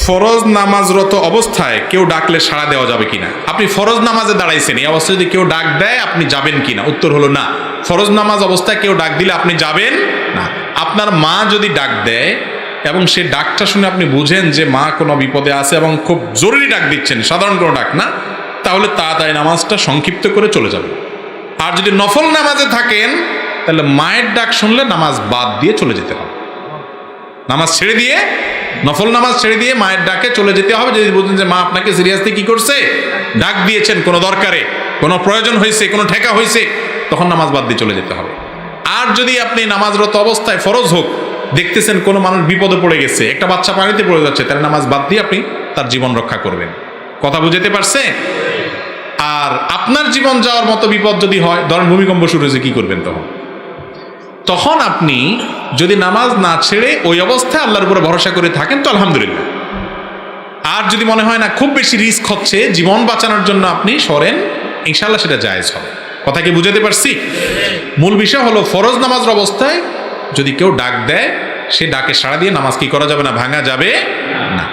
ফরজ নামাজরত অবস্থায় কেউ ডাকলে সাড়া দেওয়া যাবে কিনা? আপনি ফরজ নামাজে দাঁড়াইছেন, এই অবস্থায় যদি কেউ ডাক দেয় আপনি যাবেন কিনা? উত্তর হলো না। ফরজ নামাজ অবস্থায় কেউ ডাক দিলে আপনি যাবেন না। আপনার মা যদি ডাক দেয় এবং সে ডাকটা শুনে আপনি বুঝেন যে মা কোনো বিপদে আছে এবং খুব জরুরি ডাক দিচ্ছেন, সাধারণ কোনো ডাক না, তাহলে তাড়াতাড়ি নামাজটা সংক্ষিপ্ত করে চলে যাবেন। আর যদি নফল নামাজে থাকেন তাহলে মায়ের ডাক শুনলে নামাজ বাদ দিয়ে চলে যেতে হবে। নামাজ ছেড়ে দিয়ে, নফল নামাজ ছেড়ে দিয়ে মায়ের ডাকে চলে যেতে হবে। যদি বুঝলেন যে মা আপনাকে সিরিয়াসলি কি করছে, ডাক দিয়েছেন কোনো দরকারে, কোনো প্রয়োজন হয়েছে, কোনো ঠেকা হয়েছে, তখন নামাজ বাদ দিয়ে চলে যেতে হবে। আর যদি আপনি নামাজরত অবস্থায় ফরজ হোক দেখতেছেন কোনো মানুষ বিপদে পড়ে গেছে, একটা বাচ্চা পানিতে পড়ে যাচ্ছে, তাহলে নামাজ বাদ দিয়ে আপনি তার জীবন রক্ষা করবেন। কথা বুঝতে পারছে? আর আপনার জীবন যাওয়ার মতো বিপদ যদি হয়, ধরেন ভূমিকম্প শুরু হয়েছে, কি করবেন তখন? তখন আপনি যদি নামাজ না ছেড়ে ওই অবস্থায় আল্লাহর উপরে ভরসা করে থাকেন তো আলহামদুলিল্লাহ। আর যদি মনে হয় না খুব বেশি রিস্ক হচ্ছে, জীবন বাঁচানোর জন্য আপনি সরেন, ইনশাআল্লাহ সেটা জায়েজ হবে। কথা কি বুঝাতে পারছি? মূল বিষয় হলো ফরজ নামাজের অবস্থায় যদি কেউ ডাক দেয়, সে ডাকে সাড়া দিয়ে নামাজ কি করা যাবে না, ভাঙা যাবে না।